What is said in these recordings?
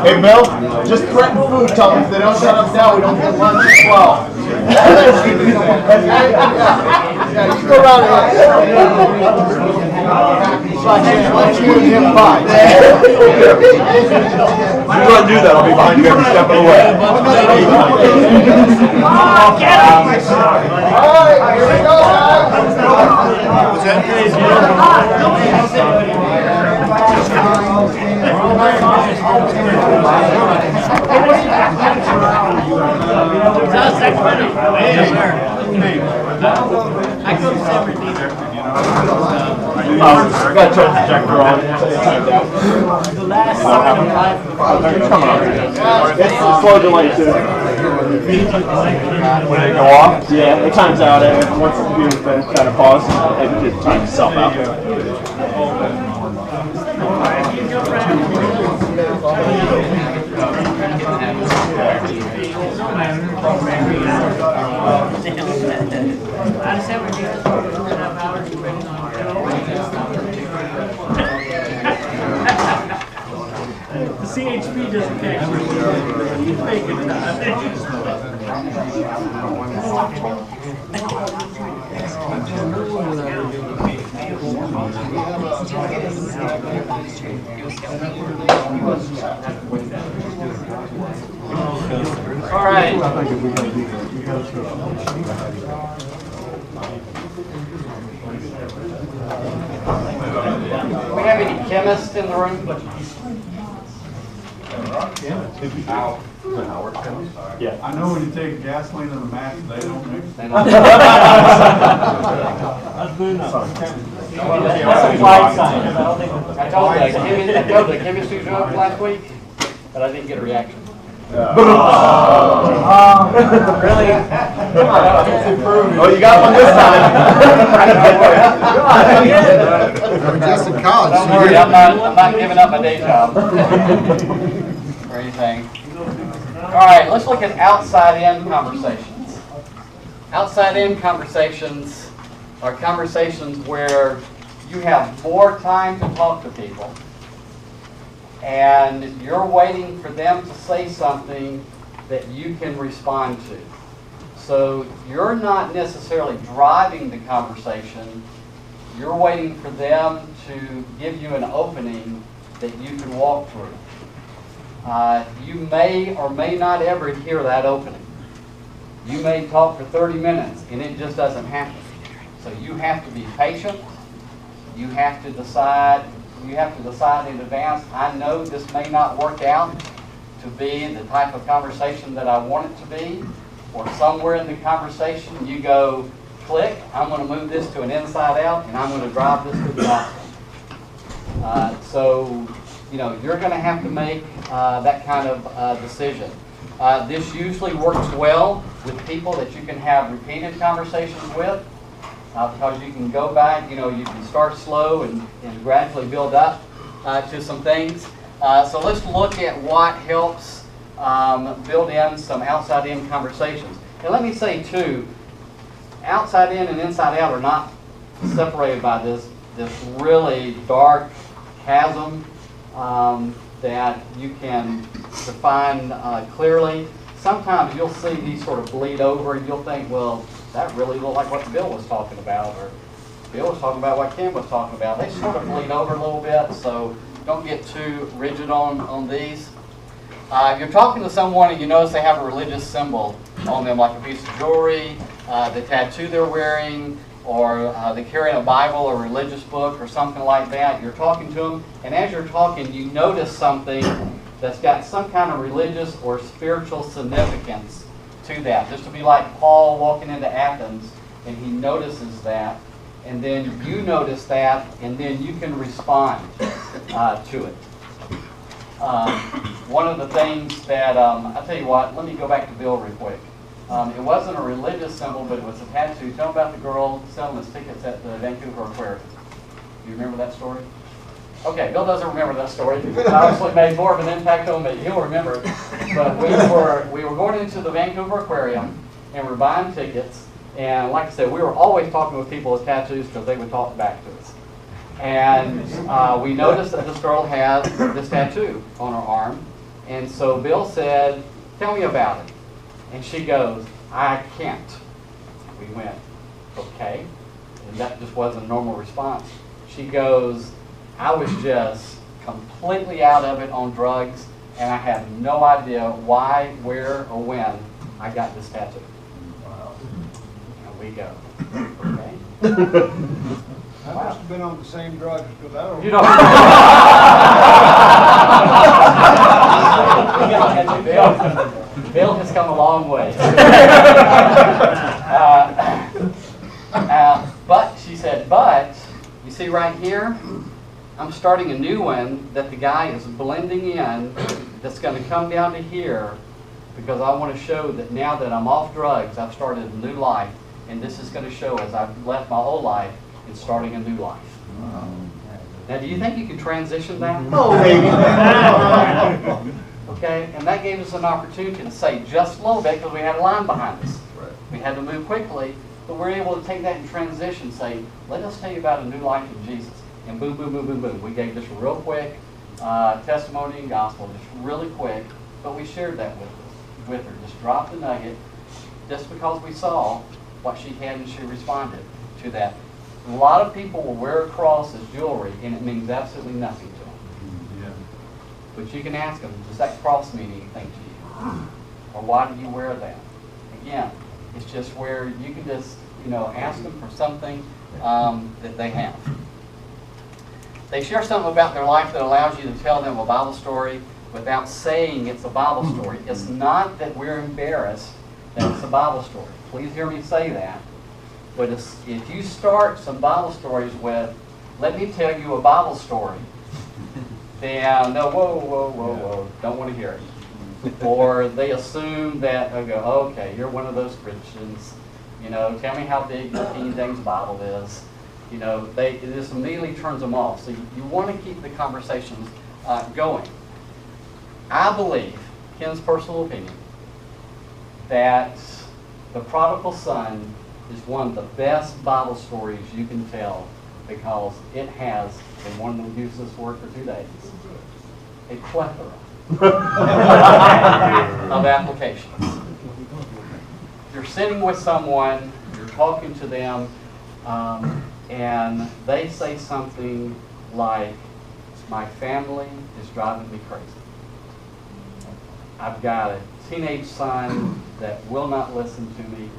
Hey, Bill, just threaten food. Tell them if they don't shut up now, we don't get lunch at 12. Yeah, you go around here. Let's you and him fight. If you go and do that, I'll be behind you every step of the way. Get him! All right, here we go, guys. I go to San Bernardino. I got to turn the projector on. The last time in life. It's slow delay too. When they go off? Yeah, it times out. Once the computer's been kind of paused, it times itself out. The CHP doesn't catch you. You fake it. All right. Do we have any chemists in the room? Yeah. I know when you take gasoline and the match, they don't mix. They don't. I told the chemistry joke last week, but I didn't get a reaction. Really? Oh, you got one this time. We're just in college. Don't worry, I'm not giving up my day job or anything. All right, let's look at outside-in conversations. Outside-in conversations are conversations where you have more time to talk to people, and you're waiting for them to say something that you can respond to. So you're not necessarily driving the conversation. You're waiting for them to give you an opening that you can walk through. You may or may not ever hear that opening. You may talk for 30 minutes and it just doesn't happen. So you have to be patient. You have to decide in advance, I know this may not work out to be the type of conversation that I want it to be, or somewhere in the conversation you go, click, I'm going to move this to an inside out and I'm going to drive this to the outside. So, you're going to have to make that kind of decision. This usually works well with people that you can have repeated conversations with, because you can go back, you can start slow and gradually build up to some things. So let's look at what helps build in some outside-in conversations. And let me say, too, outside-in and inside-out are not separated by this really dark chasm that you can define clearly. Sometimes you'll see these sort of bleed over and you'll think, well, that really looked like what Bill was talking about, or Bill was talking about what Kim was talking about. They sort of bleed over a little bit, so don't get too rigid on these. If you're talking to someone and you notice they have a religious symbol on them, like a piece of jewelry, the tattoo they're wearing, or they're carrying a Bible or a religious book or something like that, you're talking to them, and as you're talking, you notice something that's got some kind of religious or spiritual significance to that. Just to be like Paul walking into Athens, and he notices that, and then you notice that, and then you can respond to it. One of the things that, I'll tell you what, let me go back to Bill real quick. It wasn't a religious symbol, but it was a tattoo. Tell me about the girl selling us tickets at the Vancouver Aquarium. Do you remember that story? Okay, Bill doesn't remember that story. It obviously made more of an impact on me. He'll remember it. But we were going into the Vancouver Aquarium, and we were buying tickets. And like I said, we were always talking with people with tattoos because they would talk back to us. And we noticed that this girl had this tattoo on her arm. And so Bill said, "Tell me about it." And she goes, "I can't." We went, "Okay." And that just wasn't a normal response. She goes, "I was just completely out of it on drugs, and I have no idea why, where, or when I got this tattoo." Wow. And we go, "Okay." I must have been on the same drugs because I don't. You know. Bill has come a long way. But she said, "But you see right here, I'm starting a new one that the guy is blending in. That's going to come down to here because I want to show that now that I'm off drugs, I've started a new life, and this is going to show as I've left my old life and starting a new life." Now, do you think you can transition that? Oh, baby. Okay, and that gave us an opportunity to say just a little bit because we had a line behind us. Right. We had to move quickly, but we're able to take that in transition, say, "Let us tell you about a new life in Jesus." And boom, boom, boom, boom, boom. We gave just a real quick testimony and gospel, just really quick, but we shared that with her. Just dropped the nugget, just because we saw what she had and she responded to that. A lot of people will wear a cross as jewelry, and it means absolutely nothing to them. Yeah. But you can ask them, "Does that cross mean anything to you? Or why do you wear that?" Again, it's just where you can just, ask them for something that they have. They share something about their life that allows you to tell them a Bible story without saying it's a Bible story. It's not that we're embarrassed that it's a Bible story. Please hear me say that. But if you start some Bible stories with, "Let me tell you a Bible story," then they'll, whoa, don't want to hear it. Or they assume that, they'll go, "Okay, you're one of those Christians. Tell me how big the King James Bible is." It just immediately turns them off. So you want to keep the conversations going. I believe, Ken's personal opinion, that the prodigal son is one of the best Bible stories you can tell because it has, and one of them used this word for 2 days, a plethora of applications. You're sitting with someone, you're talking to them, and they say something like, "My family is driving me crazy. I've got a teenage son that will not listen to me,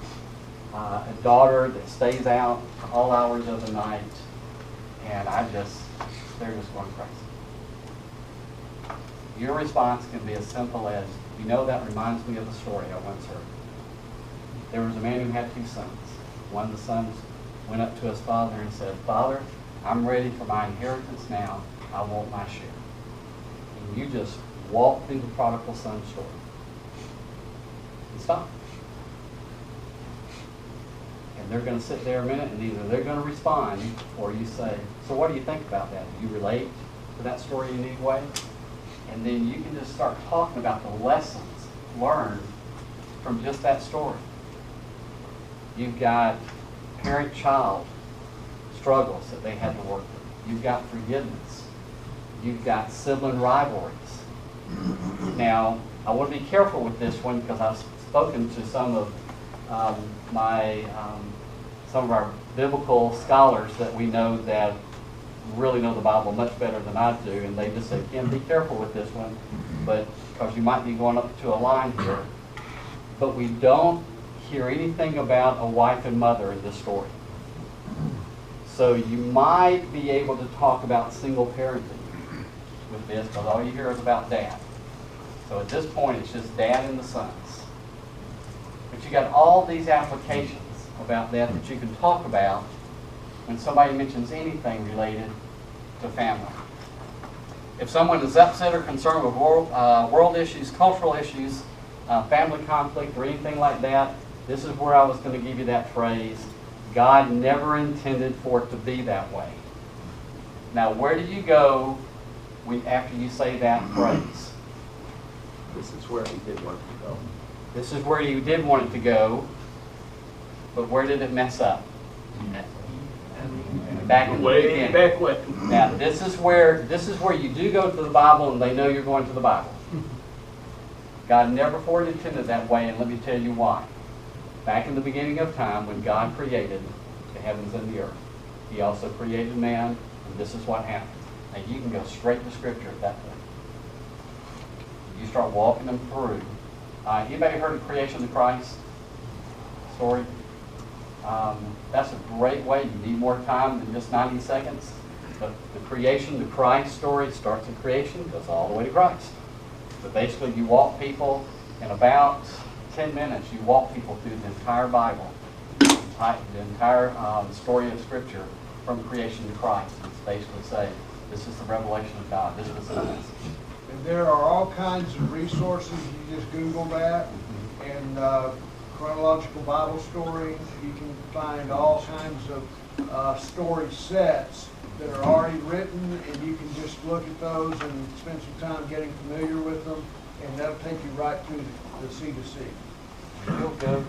a daughter that stays out all hours of the night, and they're just going crazy." Your response can be as simple as, "That reminds me of a story I once heard. There was a man who had 2 sons. One of the sons went up to his father and said, 'Father, I'm ready for my inheritance now. I want my share.'" And you just walk through the prodigal son story. And stop. And they're going to sit there a minute, and either they're going to respond, or you say, "So what do you think about that? Do you relate to that story in any way?" And then you can just start talking about the lessons learned from just that story. You've got parent-child struggles that they had to work with. You've got forgiveness. You've got sibling rivalries. Now, I want to be careful with this one because I've spoken to some of some of our biblical scholars that we know that really know the Bible much better than I do, and they just say, "Ken, be careful with this one, but because you might be going up to a line here." But we don't hear anything about a wife and mother in this story. So you might be able to talk about single parenting with this because all you hear is about dad. So at this point, it's just dad and the sons. But you got all these applications about that you can talk about when somebody mentions anything related to family. If someone is upset or concerned with world issues, cultural issues, family conflict, or anything like that, this is where I was going to give you that phrase, "God never intended for it to be that way." Now, where do you go after you say that phrase? This is where he did want to go. This is where you did want it to go, but where did it mess up? Back in the beginning. Back when. Now, this is where you do go to the Bible, and they know you're going to the Bible. God never intended that way, and let me tell you why. Back in the beginning of time, when God created the heavens and the earth, He also created man, and this is what happened. Now, you can go straight to Scripture at that point. You start walking them through. Anybody heard of creation of Christ story? That's a great way. You need more time than just 90 seconds. But the creation to Christ story starts in creation, goes all the way to Christ. But basically, you walk people in about 10 minutes. You walk people through the entire Bible, the entire story of Scripture from creation to Christ. It's basically saying, this is the revelation of God. This is the message. And there are all kinds of resources. You just Google that, and chronological Bible stories. You can find all kinds of story sets that are already written, and you can just look at those and spend some time getting familiar with them, and that'll take you right to the C to C. You'll go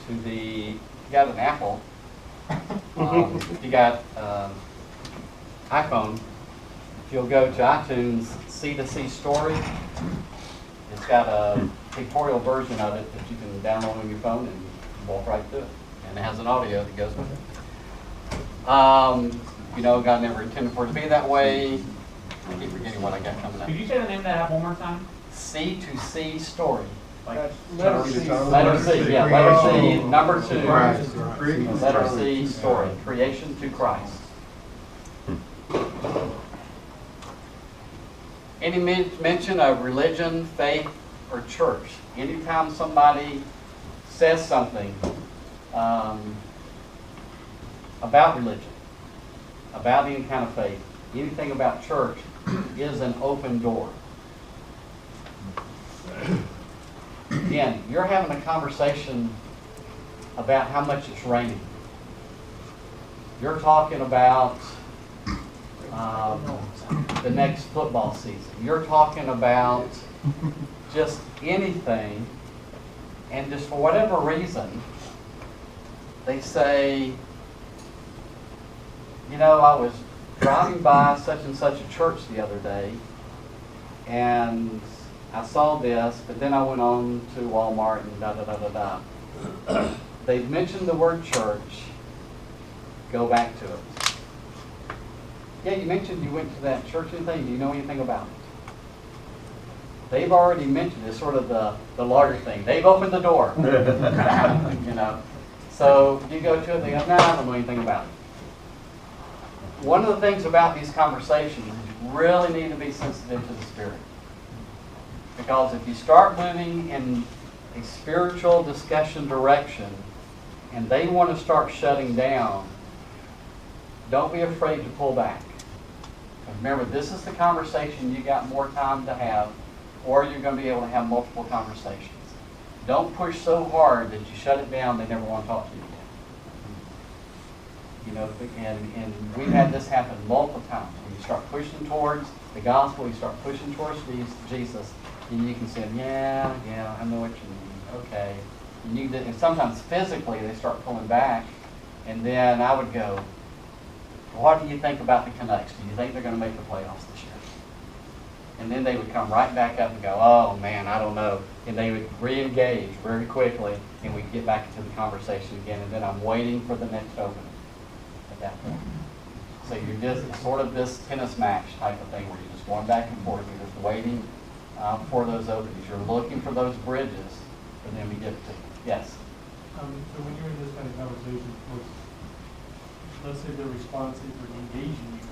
to the, you got an Apple, if you got iPhone, if you'll go to iTunes, C to C Story, it's got a pictorial version of it that you can download on your phone and walk right through it. And it has an audio that goes with it. You know, God never intended for it to be that way. I keep forgetting what I got coming up. Could you say the name of that app one more time? C to C Story. That's letter C. Letter C, yeah, letter C, number 2. Christ. Letter C Story, creation to Christ. Any mention of religion, faith, or church? Anytime somebody says something about religion, about any kind of faith, anything about church, is an open door. Again, you're having a conversation about how much it's raining. You're talking about the next football season. You're talking about just anything, and just for whatever reason, they say, you know, I was driving by such and such a church the other day, and I saw this, but then I went on to Walmart and da-da-da-da-da. They've mentioned the word church. Go back to it. Yeah, you mentioned you went to that church and thing. Do you know anything about it? They've already mentioned it, sort of the larger thing. They've opened the door. You know. So you go to it, they go, no, I don't know anything about it. One of the things about these conversations is you really need to be sensitive to the Spirit. Because if you start moving in a spiritual discussion direction and they want to start shutting down, don't be afraid to pull back. Remember, this is the conversation you got more time to have, or you're going to be able to have multiple conversations. Don't push so hard that you shut it down, they never want to talk to you again. You know, and we've had this happen multiple times. When you start pushing towards the gospel, you start pushing towards Jesus, and you can say, yeah, I know what you mean. Okay. And sometimes physically they start pulling back, and then I would go, what do you think about the Canucks? Do you think they're going to make the playoffs this year? And then they would come right back up and go, oh man, I don't know. And they would re-engage very quickly, and we'd get back into the conversation again, and then I'm waiting for the next opening at that point. So you're just sort of this tennis match type of thing where you're just going back and forth, you're just waiting for those openings. You're looking for those bridges for them to get to. Yes? So when you're in this kind of conversation, let's say their response is for engaging you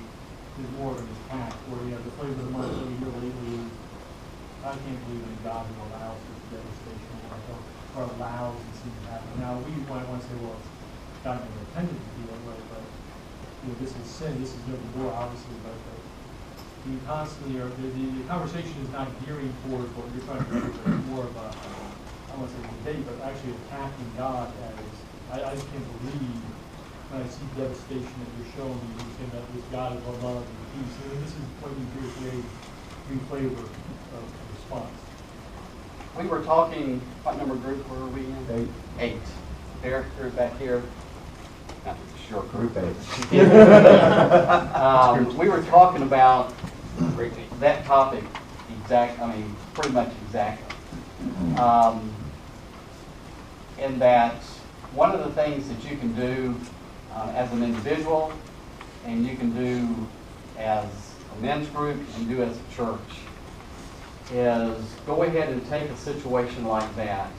is more of an attack, where you have the phrase of the month that we hear lately is, I can't believe that God will allow this devastation or allows this thing to happen. Now, we might want to say, well, God never intended to be that way, but you know, this is sin, this is no more, obviously, but you constantly are, the conversation is not gearing towards what you're trying to do, but it's more of a, I don't want to say debate, but actually attacking God as, I just can't believe when I see devastation that you're showing me, you're saying that this God is our love and peace. And this is what you do create new flavor of response. We were talking, what number group were we in? 8. Their group back here. Not sure group 8. We were talking about that topic pretty much exactly. In that one of the things that you can do as an individual, and you can do as a men's group, and do as a church, is go ahead and take a situation like that,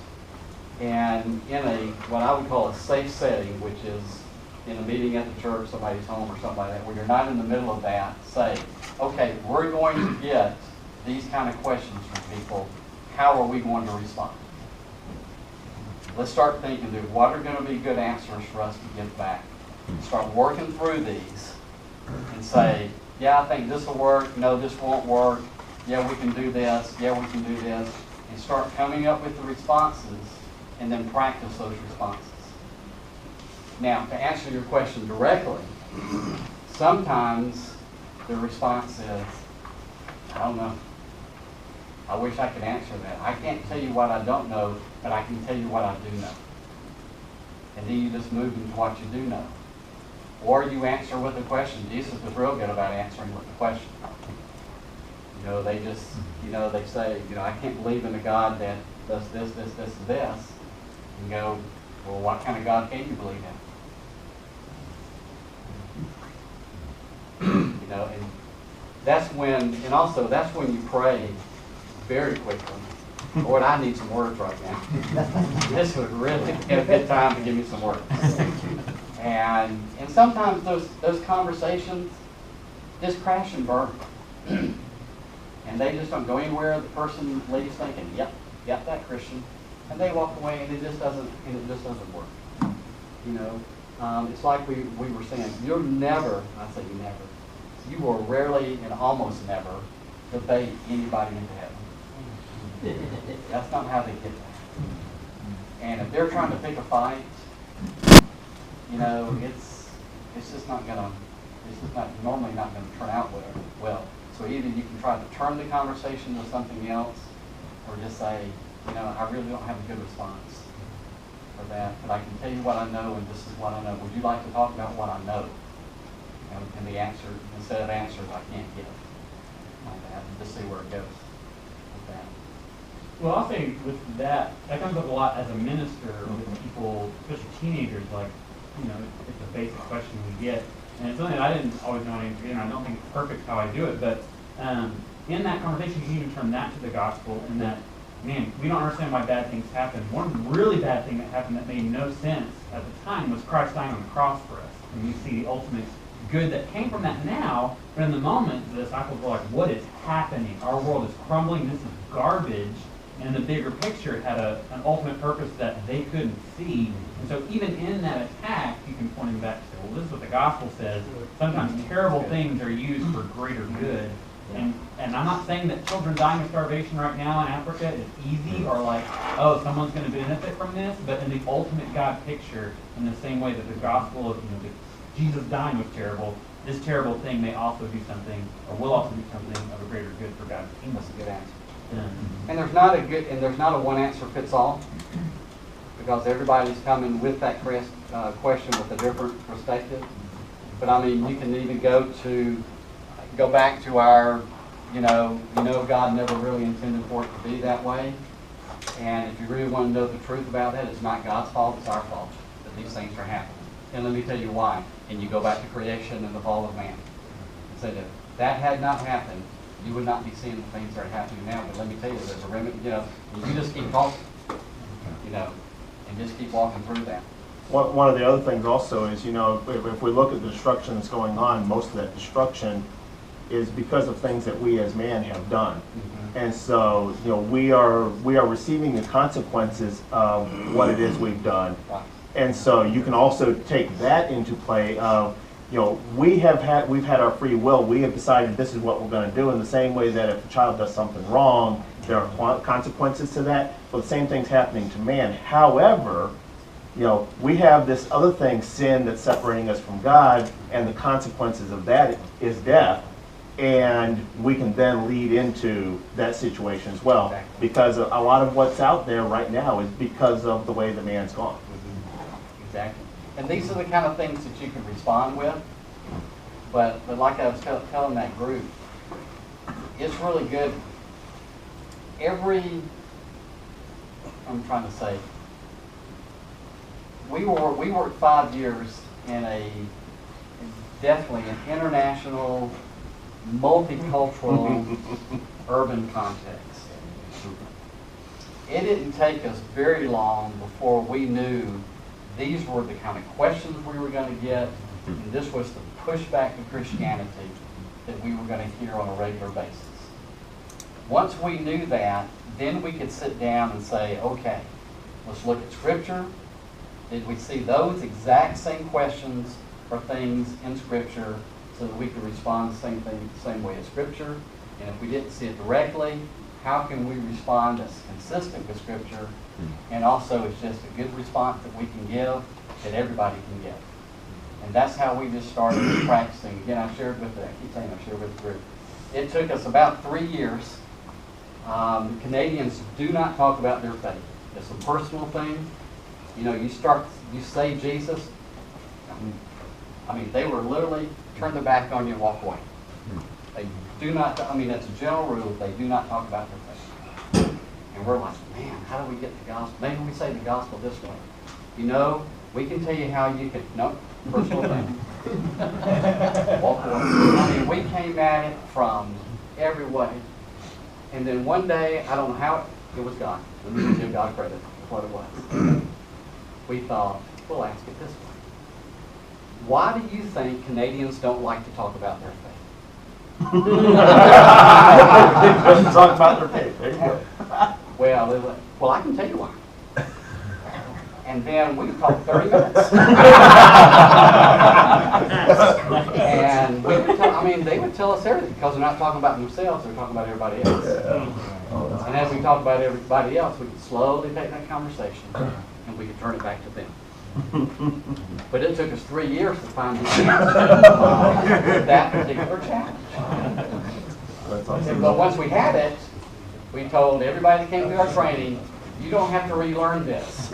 and in what I would call a safe setting, which is in a meeting at the church, somebody's home or something like that, where you're not in the middle of that, say, okay, we're going to get these kind of questions from people. How are we going to respond? Let's start thinking through what are going to be good answers for us to get back. Start working through these and say, yeah, I think this will work. No, this won't work. Yeah, we can do this. Yeah, we can do this. And start coming up with the responses and then practice those responses. Now, to answer your question directly, sometimes the response is, I don't know. I wish I could answer that. I can't tell you what I don't know, but I can tell you what I do know. And then you just move into what you do know. Or you answer with a question. Jesus was real good about answering with a question. You know, they just, they say, I can't believe in a God that does this, this, this, and this. And go, well, what kind of God can you believe in? And that's when, and also that's when you pray very quickly. Lord, I need some words right now. This would really be a good time to give me some words. And sometimes those conversations just crash and burn. And they just don't go anywhere. The person leaves thinking, yep, that Christian. And they walk away and it just doesn't work. It's like we were saying, you're never, I say you never, you will rarely and almost never debate anybody into heaven. That's not how they get there. And if they're trying to pick a fight, it's just not normally not gonna turn out well. So either you can try to turn the conversation to something else, or just say, I really don't have a good response for that, but I can tell you what I know, and this is what I know. Would you like to talk about what I know? And the answer, instead of answers I can't give, like that, and just see where it goes with that. Well, I'll say with that comes up a lot as a minister with people, especially teenagers, like, it's a basic question we get. And it's something that I didn't always know how to answer, and I don't think it's perfect how I do it, but in that conversation, you can even turn that to the gospel, and that, man, we don't understand why bad things happen. One really bad thing that happened that made no sense at the time was Christ dying on the cross for us. And you see the ultimate good that came from that now, but in the moment, the disciples were like, what is happening? Our world is crumbling, this is garbage. And the bigger picture, it had an ultimate purpose that they couldn't see. And so even in that attack, you can point them back to, well, this is what the gospel says. Sometimes terrible things are used for greater good. And I'm not saying that children dying of starvation right now in Africa is easy, or like, oh, someone's going to benefit from this. But in the ultimate God picture, in the same way that the gospel of Jesus dying was terrible, this terrible thing may also do something, or will also do something of a greater good for God's kingdom. That's a good answer. And there's not a one answer fits all, because everybody's coming with that question with a different perspective. But I mean, you can even go back to our, God never really intended for it to be that way. And if you really want to know the truth about that, it's not God's fault, it's our fault that these things are happening. And let me tell you why. And you go back to creation and the fall of man. And say that if that had not happened, you would not be seeing the things that are happening now. But let me tell you, there's a remedy, you just keep talking, and just keep walking through that. One of the other things also is, if we look at the destruction that's going on, most of that destruction is because of things that we as man have done. Mm-hmm. And so, we are receiving the consequences of what it is we've done. Right. And so you can also take that into play of, we've had our free will. We have decided this is what we're going to do, in the same way that if a child does something wrong, there are consequences to that. But the same thing's happening to man. However, you know, we have this other thing, sin, that's separating us from God, and the consequences of that is death. And we can then lead into that situation as well. Exactly. Because a lot of what's out there right now is because of the way the man's gone. Exactly. And these are the kind of things that you can respond with. But like I was telling that group, it's really good. I'm trying to say, we worked 5 years in definitely an international, multicultural, urban context. It didn't take us very long before we knew these were the kind of questions we were going to get, and this was the pushback to Christianity that we were going to hear on a regular basis. Once we knew that, then we could sit down and say, okay, let's look at Scripture. Did we see those exact same questions or things in Scripture so that we could respond the same way as Scripture? And if we didn't see it directly, how can we respond that's consistent with Scripture? And also it's just a good response that we can give, that everybody can give. And that's how we just started practicing. Again, I keep saying I shared with the group. It took us about 3 years. Canadians do not talk about their faith. It's a personal thing. You know, you say Jesus, I mean, they were literally turn their back on you and walk away. They do not, I mean, that's a general rule, they do not talk about their faith. And we're like, man, how do we get the gospel? Maybe we say the gospel this way. You know, we can tell you how you can, nope, personal thing. Walk away. I mean, we came at it from every way. And then one day, I don't know how, it was God. Let me give God credit for what it was. We thought, we'll ask it this way. Why do you think Canadians don't like to talk about their faith? Talk about their faith. There you go. Well, they're like, well, I can tell you why. And then we talked 30 minutes. And we would they would tell us everything because they're not talking about themselves, they're talking about everybody else. And as we talked about everybody else, we could slowly take that conversation and we could turn it back to them. But it took us 3 years to find the answer to that particular challenge. But once we had it, we told everybody that came to our training, you don't have to relearn this.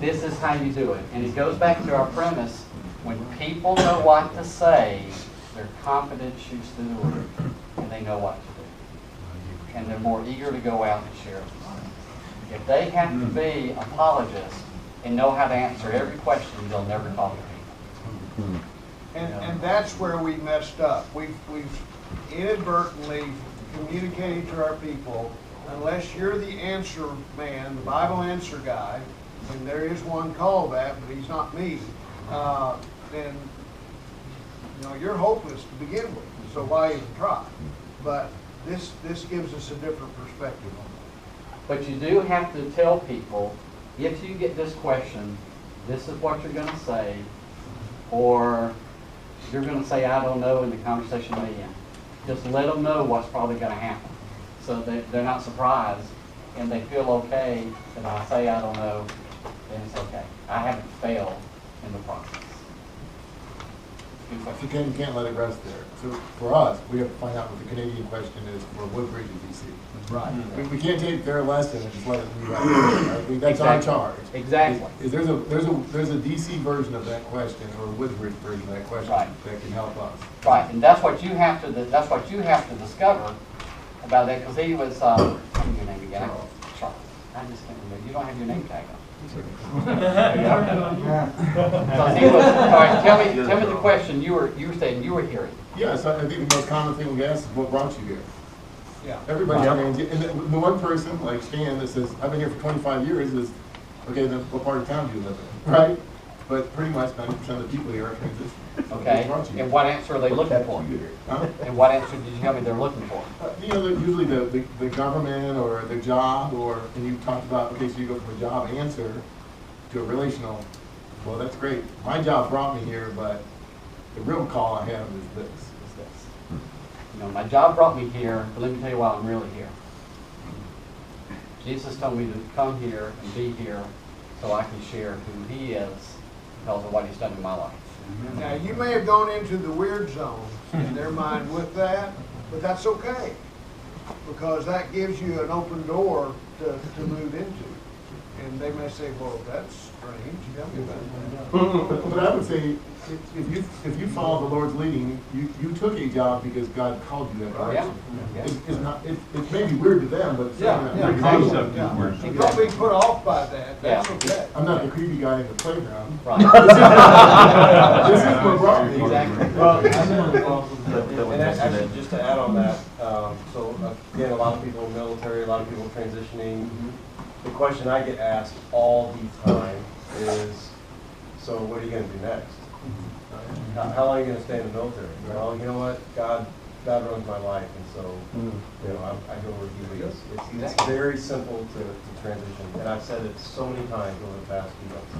This is how you do it. And it goes back to our premise, when people know what to say, their confidence shoots through the roof, and they know what to do. And they're more eager to go out and share it. If they have to be apologists and know how to answer every question, they'll never talk to people. And that's where we messed up. We've inadvertently communicated to our people, unless you're the answer man, the Bible answer guy, and there is one called that, but he's not me, then you're hopeless to begin with. So why even try? But this gives us a different perspective on it. But you do have to tell people, if you get this question, this is what you're going to say, or you're going to say, I don't know, and the conversation may end. Just let them know what's probably going to happen, so they're not surprised, and they feel okay that I say I don't know, then it's okay. I haven't failed in the process. You can't let it rest there. So for us, we have to find out what the Canadian question is for Woodbridge and DC. Right. We can't take their lesson and just let it leave right there. I think that's our charge. Exactly. There's a DC version of that question or a Woodbridge version of that question that can help us. Right, and that's what you have to discover about that, because he was tell me your name again. Charles. I just can't remember. You don't have your name tag on. Because he was, all right, tell me the question you were saying you were hearing. Yes, I think the most common thing we ask is what brought you here. Yeah. Everybody, and the one person like Stan that says, I've been here for 25 years is, okay, then what part of town do you live in, right? But pretty much 90% of the people here are transition. Okay, and what answer are they looking for? Huh? And what answer did you tell me they're looking for? Usually the government or the job, and you talked about, okay, so you go from a job answer to a relational, well, that's great. My job brought me here, but the real call I have is this. My job brought me here, but let me tell you why I'm really here. Jesus told me to come here and be here so I can share who he is because of what he's done in my life. Now, you may have gone into the weird zone in their mind with that, but that's okay. Because that gives you an open door to move into. And they may say, well, that's strange, tell me about that. But I would say, if you follow the Lord's leading, you took a job because God called you that direction. Yeah. It's not, it may be weird to them, but it's not. Yeah, concept yeah. is weird. And don't be put off by that, that's Yeah. okay. I'm not the creepy guy in the playground. Right. This is what brought me. Exactly. Well, and actually, just to add on that, so again, a lot of people in the military, a lot of people transitioning. The question I get asked all the time is, so what are you going to do next? How long are you going to stay in the military? Well, you know what? God runs my life, and so you know, I go where He leads. It's very simple to transition, and I've said it so many times over the past few months.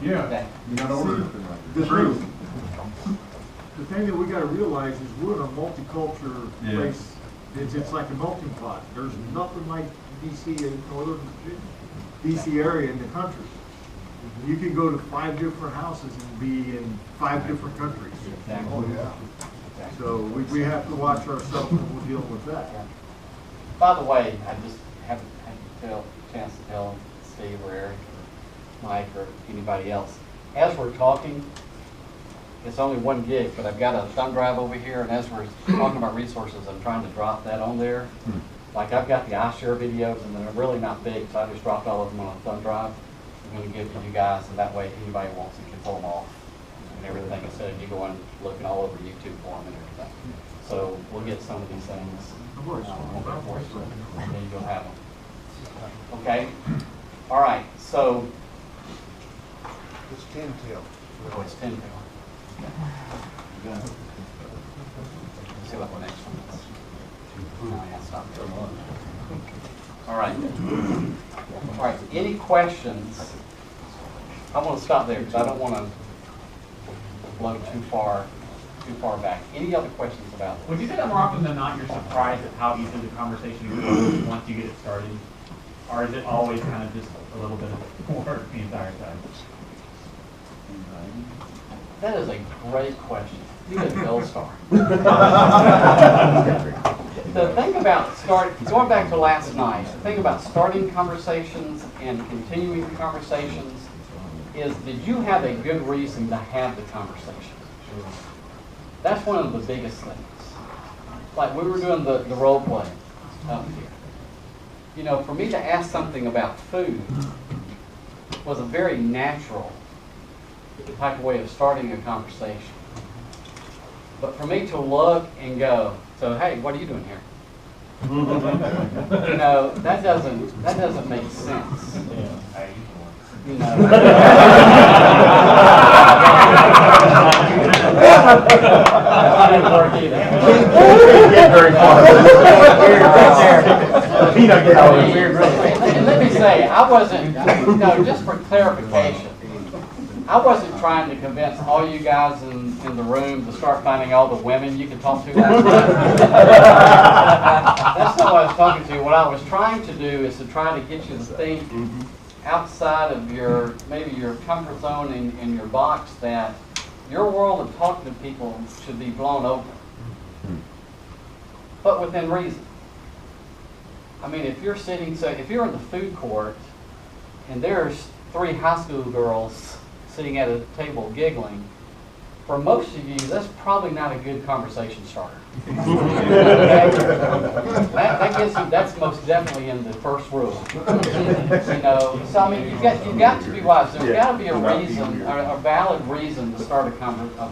Yeah, you got over The truth. The thing that we gotta realize is we're in a multicultural Yeah. place. It's like a melting pot. There's nothing like DC in Northern Virginia, DC area in the country. You can go to 5 different houses and be in 5 different countries. Exactly. Oh, yeah. So we have to watch ourselves when we're dealing with that. By the way, I just haven't had a chance to tell Steve or Eric or Mike or anybody else. As we're talking, it's only 1 gig, but I've got a thumb drive over here, and as we're talking about resources, I'm trying to drop that on there. Like I've got the iShare videos, and they're really not big, so I just dropped all of them on a thumb drive. I'm going to give to you guys, and that way anybody wants it can pull them off and everything, instead of you going looking all over YouTube for them and everything. So we'll get some of these things on there for you, and then you'll have them. Okay? All right, so It's 10 till. oh, it's 10 now. Let's see what the next one is. No, yeah, stop there. All right. All right, any questions? I want to stop there because I don't want to blow too far back. Any other questions about this? Would you say that more often than not you're surprised at how easy the conversation goes once you get it started? Or is it always kind of just a little bit of work the entire time? That is a great question. You get a gold star. The thing about going back to last night, the thing about starting conversations and continuing the conversations is, did you have a good reason to have the conversation? That's one of the biggest things. Like we were doing the role play up here. You know, for me to ask something about food was a very natural type of way of starting a conversation. But for me to look and go, so hey, what are you doing here? You know, that doesn't make sense. You know. That didn't work either. Get very far. And let me say, I wasn't, just for clarification, I wasn't trying to convince all you guys in the room to start finding all the women you can talk to last night. That's not what I was talking to. What I was trying to do is to try to get you to think outside of maybe your comfort zone in your box, that your world of talking to people should be blown open, but within reason. I mean, if you're in the food court and there's 3 high school girls sitting at a table giggling, for most of you, that's probably not a good conversation starter. That's most definitely in the first rule. You know, so I mean, you've got to be wise. There's got to be a reason, a valid reason to start a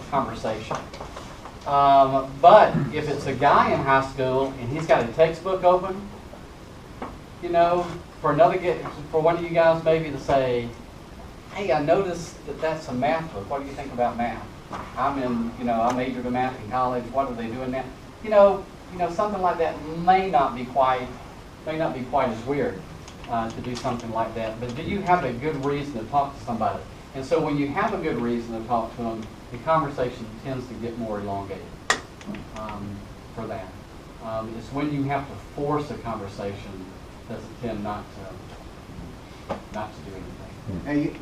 conversation. But if it's a guy in high school and he's got a textbook open, you know, for one of you guys maybe to say, hey, I noticed that's a math book. What do you think about math? I majored in math in college. What are they doing now? You know, something like that may not be quite as weird to do something like that. But do you have a good reason to talk to somebody? And so when you have a good reason to talk to them, the conversation tends to get more elongated for that. It's when you have to force a conversation does it tend not to not to do anything. Hey,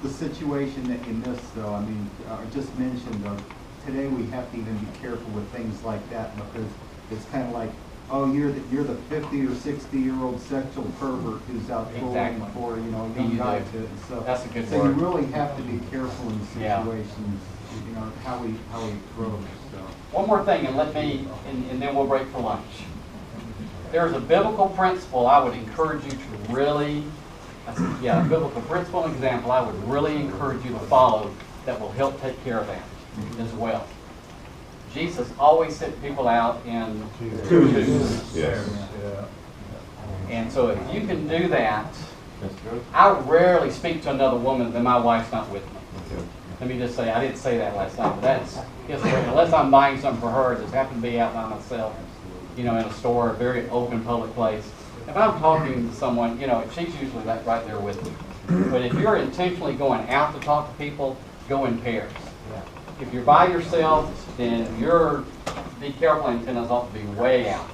the situation that you missed though, I mean, just mentioned though, today we have to even be careful with things like that because it's kind of like, oh, you're the 50 or 60-year-old sexual pervert who's out trolling Exactly. for, you know, You young do. guys and stuff. That's a good So word. you really have to be careful in Yeah. situations, you know, how we approach, so. One more thing, and and then we'll break for lunch. There's a biblical principle I would encourage you to really, a biblical principle and example I would really encourage you to follow that will help take care of that as well. Jesus always sent people out in twos. Yes. And so if you can do that, I rarely speak to another woman that my wife's not with me. Let me just say, I didn't say that last night, but that's, unless I'm buying something for her, just happen to be out by myself, you know, in a store, a very open public place. If I'm talking to someone, you know, she's usually right there with me. But if you're intentionally going out to talk to people, go in pairs. If you're by yourself, then be careful, antennas ought to be way out,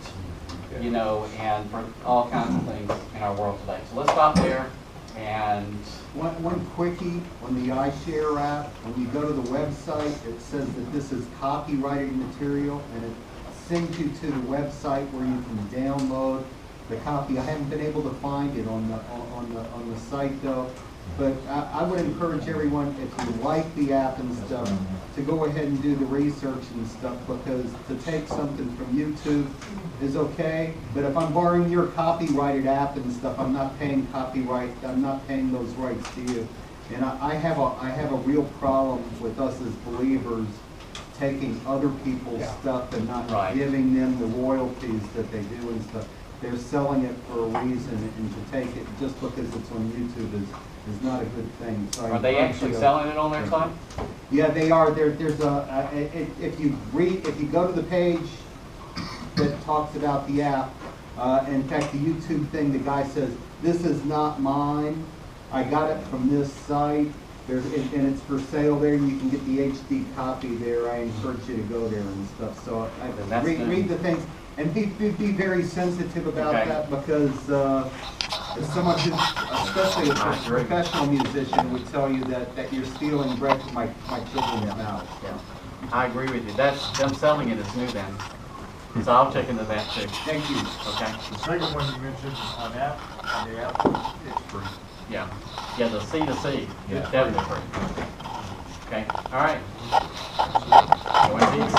you know, and for all kinds of things in our world today. So let's stop there. And One quickie on the iShare app, when you go to the website, it says that this is copyrighted material, and it sends you to the website where you can download the copy. I haven't been able to find it on the site though, but I would encourage everyone, if you like the app and stuff, to go ahead and do the research and stuff, because to take something from YouTube is okay, but if I'm borrowing your copyrighted app and stuff, I'm not paying copyright, I'm not paying those rights to you. And I have a real problem with us as believers taking other people's stuff and not giving them the royalties that they do and stuff. They're selling it for a reason, and to take it just because it's on YouTube is not a good thing. So are they actually selling it on their site? Yeah, they are. There's if you go to the page that talks about the app, in fact, the YouTube thing, the guy says, "This is not mine. I got it from this site. And it's for sale there. You can get the HD copy there. I encourage you to go there and stuff." So read the things and be very sensitive about that, because if someone who's, especially a professional musician, would tell you that you're stealing bread from my children's mouth. Yeah, I agree with you. Them selling it is new then. So I'll check into that too. Thank you. Okay. The second one you mentioned on the app, it's free. Yeah, the C2C, it's definitely free. Okay, all right. Go in peace.